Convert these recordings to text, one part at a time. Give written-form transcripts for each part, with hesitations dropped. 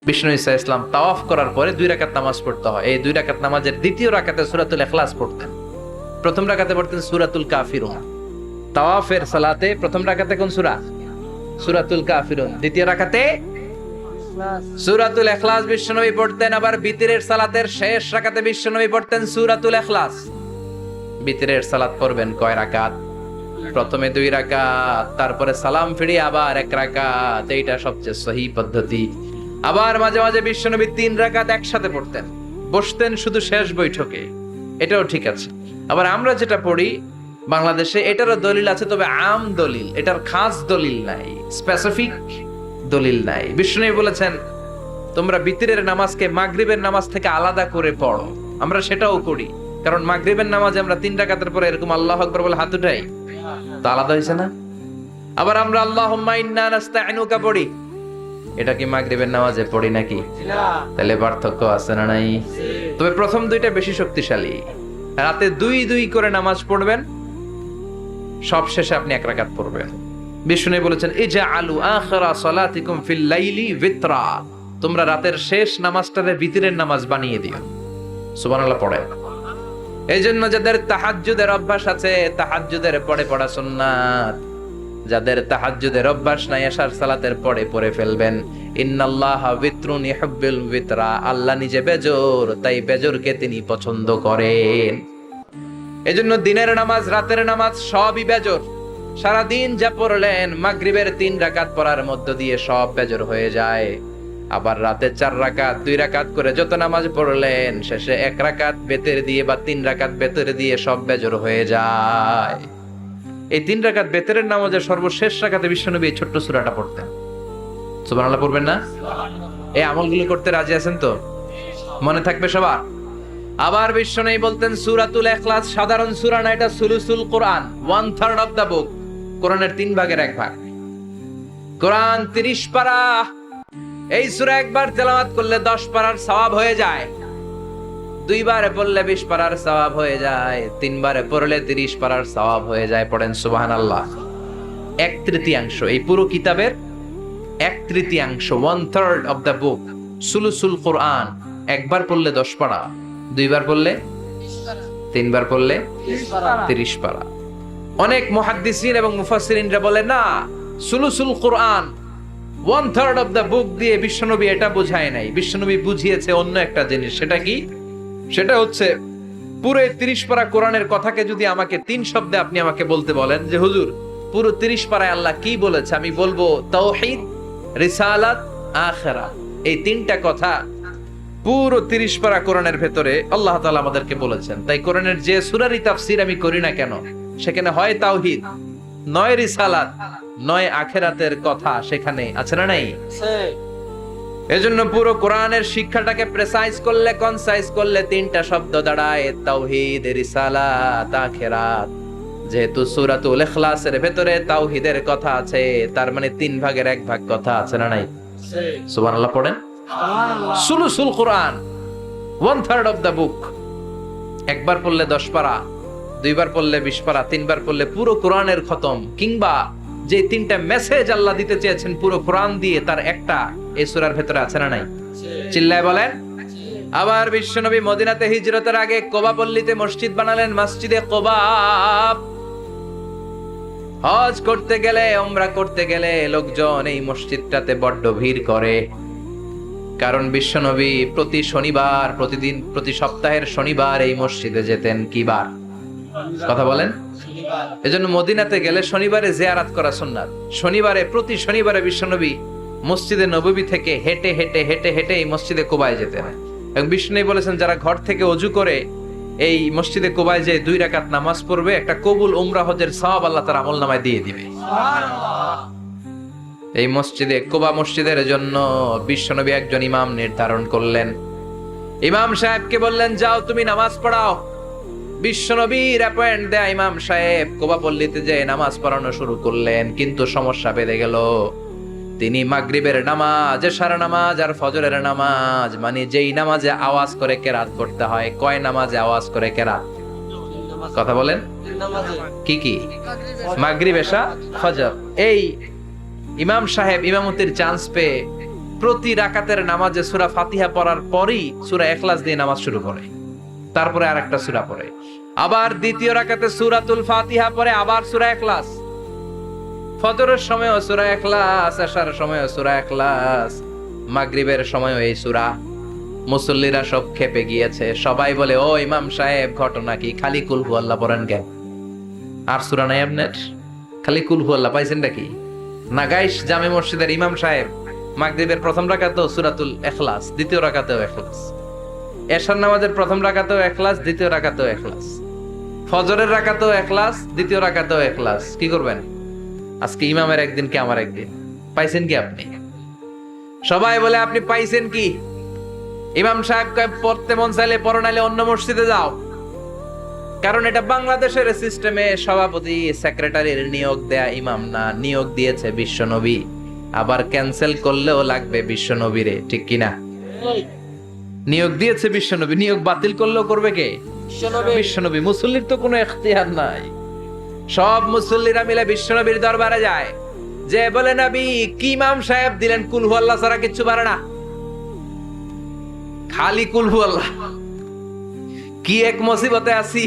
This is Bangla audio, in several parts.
বিষ্ণু ঈসা ইসলাম তাওয়াফ করার পরে 2 রাকাত নামাজ পড়তে হয়। এই 2 রাকাত নামাজের দ্বিতীয় রাকাতে সূরাতুল ইখলাস পড়তেন, প্রথম রাকাতে পড়তেন সূরাতুল কাফিরুন। তাওয়াফের সালাতে প্রথম রাকাতে কোন সূরা? সূরাতুল কাফিরুন। দ্বিতীয় রাকাতে সূরাতুল ইখলাস বিশ্বনবী পড়তেন। আবার বিতরের সালাতের শেষ রাকাতে বিশ্বনবী পড়তেন সূরাতুল ইখলাস। বিতরের সালাত পড়বেন কয় রাকাত? প্রথমে 2 রাকাত, তারপরে সালাম ফিরিয়ে আবার 1 রাকাত। এইটা সবচেয়ে সহি পদ্ধতি। আবার মাঝে মাঝে বিশ্বনবী 3 রাকাত একসাথে পড়তেন, বসতেন শুধু শেষ বৈঠকে, এটাও ঠিক আছে। আবার আমরা যেটা পড়ি বাংলাদেশে, এটারও দলিল আছে, তবে আম দলিল, এটার খাস দলিল নাই, স্পেসিফিক দলিল নাই। বিষ্ণু বলেছেন তোমরা বিতরের নামাজকে মাগরিবের নামাজ থেকে আলাদা করে পড়ো। আমরা সেটাও করি, কারণ মাগরিবের নামাজে আমরা 3 রাকাতের পরে এরকম আল্লাহু আকবার বলে হাত উঠাই, তো আলাদা হয়েছে না? আবার আমরা আল্লাহুম্মা ইন্না নাস্তাইনুকা পড়ি, এটা কি মাগরিবের নামাজে পড়ি নাকি? তাহলে পার্থক্য আছে না নাই? তবে প্রথম 2টা বেশি শক্তিশালী। রাতে 2 করে নামাজ পড়বেন, সব শেষে আপনি 1 রাকাত পড়বেন। বিষ্ণু বলেছেন ইজআলু আখিরা সালাতিকুম ফিল লাইলি বিতরা, তোমরা রাতের শেষ নামাজটারে বিতরের নামাজ বানিয়ে দিও। সুবহানাল্লাহ পড়ে। এইজন্য যাদের তাহাজ্জুদের অভ্যাস আছে, তাহাজ্জুদের পরে পড়া সুন্নাত। যাদের তাহাজ্জুদের অভ্যাস নাই, এশার সালাতের পরে পড়ে ফেলবেন। ইন্নাল্লাহা বিতরুন ইউহিব্বুল বিতরা, আল্লাহ নিজে বেজর, তাই বেজরকে তিনি পছন্দ করেন। এজন্য দিনের নামাজ রাতের নামাজ সবই বেজর। সারা দিন যা পড়লেন মাগরিবের 3 রাকাত পড়ার মধ্য দিয়ে সব বেজর হয়ে যায়। আবার রাতে 4 রাকাত 2 রাকাত করে যত নামাজ পড়লেন, শেষে 1 রাকাত বেতের দিয়ে বা 3 রাকাত বেতের দিয়ে সব বেজর হয়ে যায়। এই 3 রাকাত বেতের নামাজের সর্বশেষ রাকাতে বিশ্বনবী এই ছোট্ট সূরাটা পড়তেন। সুবহানাল্লাহ পড়বেন না? এই আমলগুলো করতে রাজি আছেন তো? মনে থাকবে সবার? আবার বিশ্বনবী বলতেন সূরাতুল ইখলাস সাধারণ সূরা না, এটা সুলুসুল কোরআন, 1/3 অফ দা বুক। কোরআনের 3 ভাগের 1 ভাগ। কোরআন 30 পারা। এই সূরা একবার তেলাওয়াত করলে 10 পারার সওয়াব হয়ে যায়। 2 বারে পড়লে 20 পারার সওয়াব হয়ে যায়। 3 বারে পড়লে 30 পারার সওয়াব হয়ে যায়। পড়েন সুবহানাল্লাহ। 1/3 এই পুরো কিতাবের 1/3, 1/3 অফ দা বুক, সুলুসুল কোরআন। একবার পড়লে 10 পারা, 2 বার পড়লে 3 বার পড়লে 30 পারা। অনেক মুহাদ্দিসিন এবং মুফাসসিরিনরা বলে না, সুলুসুল কোরআন 1/3 অফ দা বুক দিয়ে বিশ্বনবী এটা বোঝায় নাই। বিশ্বনবী বুঝিয়েছে অন্য একটা জিনিস। সেটা কি? সেটা হচ্ছে পুরো 30 পারা কোরআনের কথাকে যদি আমাকে 3 শব্দে আপনি আমাকে বলতে বলেন যে হুজুর পুরো 30 পারায় আল্লাহ কি বলেছে, আমি বলবো তাওহীদ, রিসালাত, আখিরাত। এই 3টা কথা পুরো 30 পারা কোরআনের ভেতরে আল্লাহ তাআলা আমাদেরকে বলেছেন। তাই কোরআনের যে সূরারই তাফসীর আমি করি না কেন, সেখানে হয় তাওহীদ, নয় রিসালাত, নয় আখিরাতের কথা সেখানে আছে না নাই? এজন্য পুরো কোরআনের শিক্ষাটাকে প্রেসাইজ করলে, কনসাইজ করলে 3টা শব্দ দাঁড়ায়, তাওহীদ, রিসালাত, আখিরাত। যেহেতু সূরাতুল ইখলাসের ভেতরে তাওহীদের কথা আছে, তার মানে 3 ভাগের 1 ভাগ কথা আছে না নাই? সুবহানাল্লাহ পড়েন। সুলুসুল কোরআন 1/3 অফ দা বুক। একবার পড়লে 10 পারা, 2 বার পড়লে 20 পারা, 3 বার পড়লে পুরো কোরআনের খতম। কিংবা যে 3টা মেসেজ আল্লাহ দিতে চেয়েছেন পুরো কোরআন দিয়ে, তার একটা এই সূরার ভেতরে আছে না নাই? চিল্লায় বলেন। আবার বিশ্বনবী মদিনাতে হিজরতের আগে কোবা পল্লীতে মসজিদ বানালেন, মসজিদে কোবা। হজ করতে গেলে, উমরা করতে গেলে লোকজন এই মসজিদটাতে বড্ড ভিড় করে। কারণ বিশ্বনবী প্রতি শনিবার, প্রতিদিন, প্রতি সপ্তাহের শনিবার এই মসজিদে যেতেন। কি বার? কথা বলেন। এজন্য মদিনাতে গেলে শনিবারে জিয়ারাত করা সুন্নাত। শনিবারে, প্রতি শনিবারে বিশ্বনবী মসজিদে নববী থেকে হেঁটে হেঁটে হেঁটে হেঁটে এই মসজিদে কোবায় যেতেন। এবং বিষ্ণু বলেছেন যারা ঘর থেকে ওযু করে এই মসজিদে কোবায় যে 2 রাকাত নামাজ পড়বে, একটা কবুল উমরা হজের সওয়াব আল্লাহ তার আমলনামায় দিয়ে দিবে। এই মসজিদে কোবা মসজিদের জন্য বিশ্বনবী একজন ইমাম নির্ধারণ করলেন। ইমাম সাহেবকে বললেন যাও তুমি নামাজ পড়াও। বিশ্বনবীর অ্যাপয়েন্ট দেয়া ইমাম সাহেব কোবা পল্লীতে যে নামাজ পড়ানো শুরু করলেন। কিন্তু সমস্যা বেড়ে গেল। তিনি মাগরিবের নামাজ, এশার নামাজ আর ফজরের নামাজ, মানে যেই নামাজে আওয়াজ করে কেরাত করতে হয়, কয় নামাজে আওয়াজ করে কেরাত? কথা বলেন। কি কি? মাগরিব, এশা, ফজর। এই ইমাম সাহেব ইমামতির চান্স পেয়ে প্রতি রাকাতের নামাজে সূরা ফাতিহা পড়ার পরই সূরা ইখলাস দিয়ে নামাজ শুরু করে, তারপরে আরেকটা সূরা পড়ে, আবার দ্বিতীয় রাকাতে সূরাতুল ফাতিহা পড়ে, আবার সূরা ইখলাস। ফজরের সময়ও সূরা ইখলাস, এশার সময়ও সূরা ইখলাস, মাগরিবের সময়ও এই সূরা। মুসল্লিরা সব খেপে গিয়েছে, সবাই বলে, ও ইমাম সাহেব ঘটনা কি, খালি কুল হু আল্লাহ পড়েন কেন? আর সূরা নাই আপনার, খালি কুল হু আল্লাহ পাইছেন নাকি? নাগাইশ জামে মসজিদের ইমাম সাহেব মাগরিবের প্রথম রাকাতেও সূরাতুল ইখলাস, দ্বিতীয় রাকাতেও ইখলাস, এশার নামাজের প্রথম রাকাতেও ইখলাস, দ্বিতীয় রাকাতেও ইখলাস, ফজরের রাকাতেও ইখলাস, দ্বিতীয় রাকাতেও ইখলাস। কি করবেন? আজকে ইমামের একদিন কি আমার একদিন। পাইছেন কি আপনি? সবাই বলে আপনি পাইছেন কি? ইমাম সাহেব কয় পড়তে মন চাইলে পড়ো, নাইলে অন্য মসজিদে যাও। কারণ এটা বাংলাদেশের সিস্টেমে সভাপতি সেক্রেটারির নিয়োগ দেয়া ইমাম না, নিয়োগ দিয়েছে বিশ্বনবী। আবার ক্যান্সেল করলেও লাগবে বিশ্বনবীরে, ঠিক কিনা? নিয়োগ দিয়েছে বিশ্বনবী, নিয়োগ বাতিল করলেও করবে কে? বিশ্বনবী। মুসল্লির তো কোনো এখতিয়ার নাই। সব মুসল্লিরা মিলে বিশ্বনবীর দরবারে যায়, যে বলে, নবী কি ইমাম সাহেব দিলেন, কুল হু আল্লাহ ছাড়া কিচ্ছু পারে না, খালি কুল হু আল্লাহ। কি এক মুসিবতে আছি,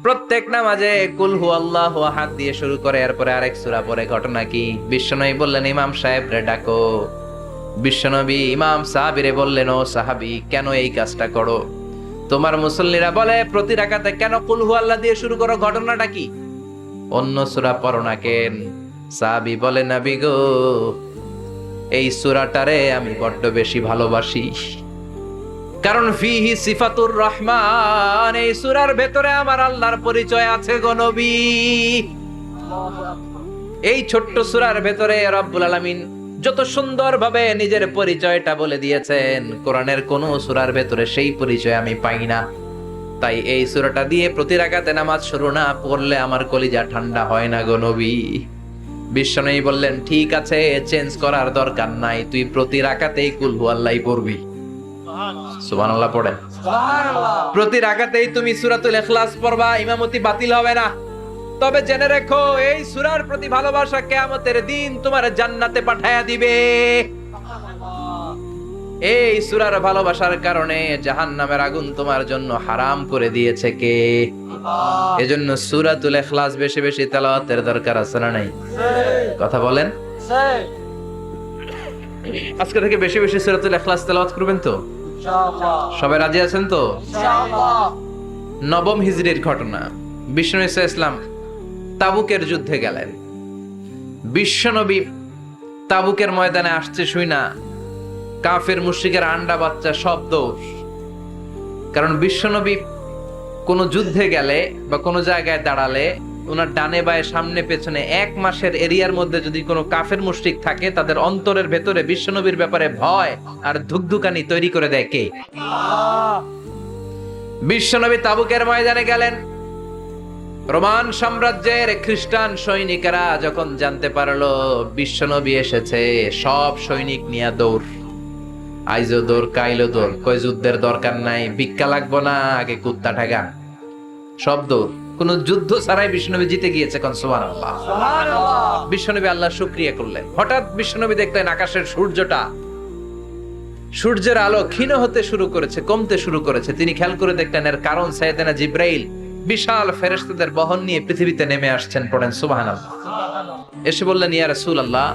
প্রত্যেক নামাজে কুল হু আল্লাহ আহাদ দিয়ে শুরু করে, এরপরে আরেক সূরা পড়ে। ঘটনা কি? বিশ্বনবী বললেন, ইমাম সাহেব রে ডাকো। বিশ্বনবী ইমাম সাহাবীরে বললেন, ও সাহাবী, কেন এই কাজটা করো? তোমার মুসল্লিরা বলে প্রতি রাকাতে কেন কুল হু আল্লাহ দিয়ে শুরু করো, ঘটনাটা কি? অন্য সূরা পড়ো না কেন? সাহাবী বলে, নবী গো, এই সূরাটারে আমি বড্ড বেশি ভালোবাসি, কারণ ফিহি সিফাতুর রহমান, এই সূরার ভেতরে আমার আল্লাহর পরিচয় আছে গো নবী। এই ছোট্ট সূরার ভেতরে রব্বুল আলামিন যত সুন্দরভাবে নিজের পরিচয়টা বলে দিয়েছেন, কোরআনের কোন সূরার ভেতরে সেই পরিচয় আমি পাই না। তাই এই সূরাটা দিয়ে প্রতি রাকাতে নামাজ শুরু না পড়লে আমার কলিজা ঠান্ডা হয় না গো নবী। বিশ্বনবী বললেন, ঠিক আছে, চেঞ্জ করার দরকার নাই, তুই প্রতি রাকাতেই কুল হু আল্লাহই পড়বি। সুবহানাল্লাহ পড়েন। প্রতি রাকাতেই তুমি সূরাতুল ইখলাস পড়বা, ইমামতি বাতিল হবে না। তবে জেনে রেখো, এই সূরার প্রতি ভালোবাসা কিয়ামতের দিন তোমার জান্নাতে পাঠায়া দিবে। এই সূরার ভালোবাসার কারণে জাহান্নামের আগুন তোমার জন্য হারাম করে দিয়েছে কে? এজন্য সূরাতুল ইখলাস বেশি বেশি তেলাওয়াতের দরকার আছে না নাই? কথা বলেন। আজকে থেকে বেশি বেশি সূরাতুল ইখলাস তেলাওয়াত করবেন তো? সবাই রাজি আছেন তো? নবম হিজরির ঘটনা। বিশ্বনবী সাল্লাল্লাহু আলাইহি ওয়াসাল্লাম তাবুকের যুদ্ধে গেলেন। বিশ্বনবী তাবুকের ময়দানে আসছে শুই না কাফের মুশরিকের আন্ডা বাচ্চা সব দৌড়। কারণ বিশ্বনবী কোন যুদ্ধে গেলে বা কোন জায়গায় দাঁড়ালে ওনার ডানে বায়ে সামনে পেছনে 1 মাসের এরিয়ার মধ্যে যদি কোনো কাফের মুশরিক থাকে, তাদের অন্তরের ভেতরে বিশ্বনবীর ব্যাপারে ভয় আর ধুকধুকানি তৈরি করে দেয় কে? বিশ্বনবী তাবুকের ময়দানে গেলেন। রোমান সাম্রাজ্যের খ্রিস্টান সৈনিকেরা যখন জানতে পারলো বিশ্বনবী এসেছে, সব সৈনিক নিয়ে দৌড়। আইজো দৌড়, কাইলো দৌড়, কই যুদ্ধের দরকার নাই, ভিক্ষা লাগবো না, আগে কুত্তা ঠেকান। সব দৌড়, কোন যুদ্ধ ছাড়াই বিশ্বনবী জিতে গিয়েছে। কোন সুবহানাল্লাহ। বিশ্বনবী আল্লাহ শুকরিয়া করলেন। হঠাৎ বিশ্বনবী দেখলেন আকাশের সূর্যের আলো ক্ষীণ হতে শুরু করেছে, কমতে শুরু করেছে। তিনি খেয়াল করে দেখলেন এর কারণ সাইয়েদনা জিবরাইল বিশাল ফেরেশতাদের বহন নিয়ে পৃথিবীতে নেমে আসছেন। পড়েন সুবহানাল্লাহ। এসে বললেন, ইয়া রাসূলুল্লাহ,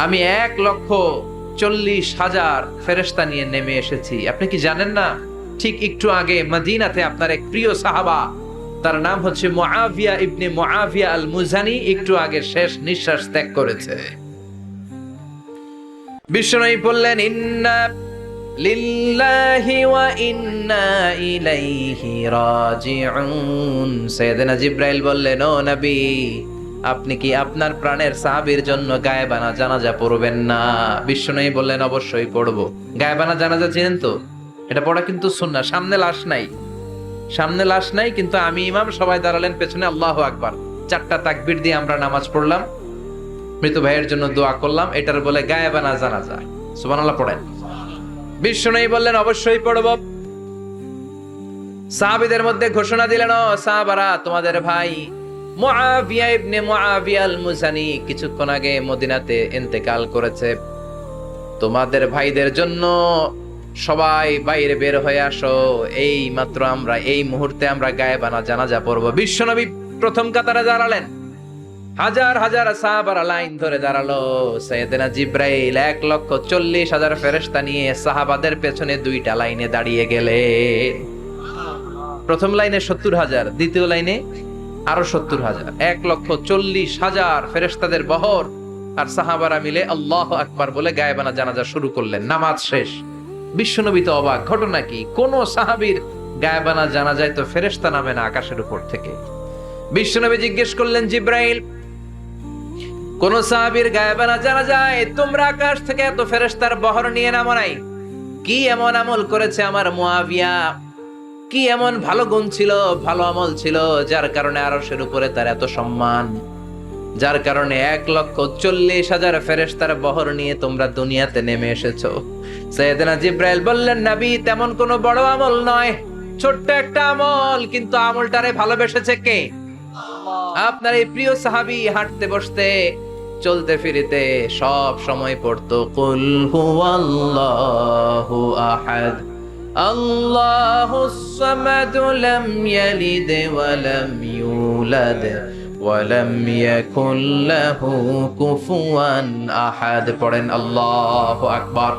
আমি 1,40,000 ফেরেশতা নিয়ে নেমে এসেছি। আপনি কি জানেন না, ঠিক একটু আগে মদিনাতে আপনার এক প্রিয় সাহাবা, তার নাম হচ্ছে মুআবিয়া ইবনে মুআবিয়া আল মুজানি, একটু আগে শেষ নিঃশ্বাস ত্যাগ করেছে। বিশ্বনবী বললেন, ইন্না লিল্লাহি ওয়া ইন্না ইলাইহি রাজিউন। সাইয়েদনা জিবরাইল বললেন, ও নবী, আপনি কি আপনার প্রাণের সাহাবীর জন্য গায়েবানা জানাজা পড়বেন না? বিশ্বনবী বললেন, অবশ্যই পড়বো। গায়েবানা জানাজা চিনেন তো? এটা পড়া কিন্তু সুন্নাহ। সামনে লাশ নাই, কিন্তু আমি ইমাম, সবাই দাঁড়ালেন পেছনে, আল্লাহু আকবার, 4টা তাকবীর দিয়ে আমরা নামাজ পড়লাম, মৃত ভাইয়ের জন্য দোয়া করলাম, এটার বলে গায়েবানা জানাজা। সুবহানাল্লাহ পড়েন। বিশ্বনবী বললেন, অবশ্যই পড়ব। সাহাবীদের মধ্যে ঘোষণা দিলেন, ও সাহাবারা, তোমাদের ভাই মুআবিয়া ইবনে মুআবিয়া আল মুজানি কিছুক্ষণ আগে মদিনাতে ইন্তেকাল করেছে। তোমাদের ভাইদের জন্য সবাই বাইরে বের হয়ে আসো, এই মাত্র আমরা এই মুহূর্তে আমরা গায়েবানা জানাজা পড়বো। বিশ্বনবী প্রথম কাতারে দাঁড়ালেন, হাজার হাজার সাহাবারা লাইন ধরে দাঁড়ালো। সাইয়েদনা জিব্রাইল 1,40,000 ফেরেশতা নিয়ে সাহাবাদের পেছনে 2টা লাইনে দাঁড়িয়ে গেলেন। প্রথম লাইনে 70,000, দ্বিতীয় লাইনে আরো 70,000, 1,40,000 ফেরেশতাদের বহর। আর সাহাবারা মিলে আল্লাহু আকবার বলে গায়েবানা জানাজা শুরু করলেন। নামাজ শেষ। বিশ্বনবী তো অবাক, ঘটনা কি? কোন সাহাবীর গায়েবানা জানাজায় তো ফেরেশতা নামে না আকাশের উপর থেকে। বিশ্বনবী জিজ্ঞেস করলেন, জিব্রাইল, কোন সাহাবীর গায়েবানা জানাজায় তোমরা আকাশ থেকে এত ফেরেশতার বহর নিয়ে নামো নাই? কি এমন আমল করেছে আমার মুয়াবিয়া? কি এমন ভালো গুণ ছিল, ভালো আমল ছিল, যার কারণে আরশের উপরে তার এত সম্মান, যার কারণে 1,40,000 ফেরেশতার বহর নিয়ে তোমরা দুনিয়াতে নেমে এসেছো? সাইয়েদনা জিব্রাইল বললেন, নবী, তেমন কোনো বড় আমল নয়, ছোট্ট একটা আমল, কিন্তু আমলটারে ভালোবেসেছে কে? আপনার এই প্রিয় সাহাবী হাঁটতে বসতে চলতে ফিরিতে সব সময় পড়তো কুল হুয়াল্লাহু আহাদ, আল্লাহুস সামাদ, লাম ইয়ালিদ ওয়া লাম ইউলাদ ওয়া লাম ইয়াকুল লাহু কুফুয়ান আহাদ। পড়েন আল্লাহু আকবার।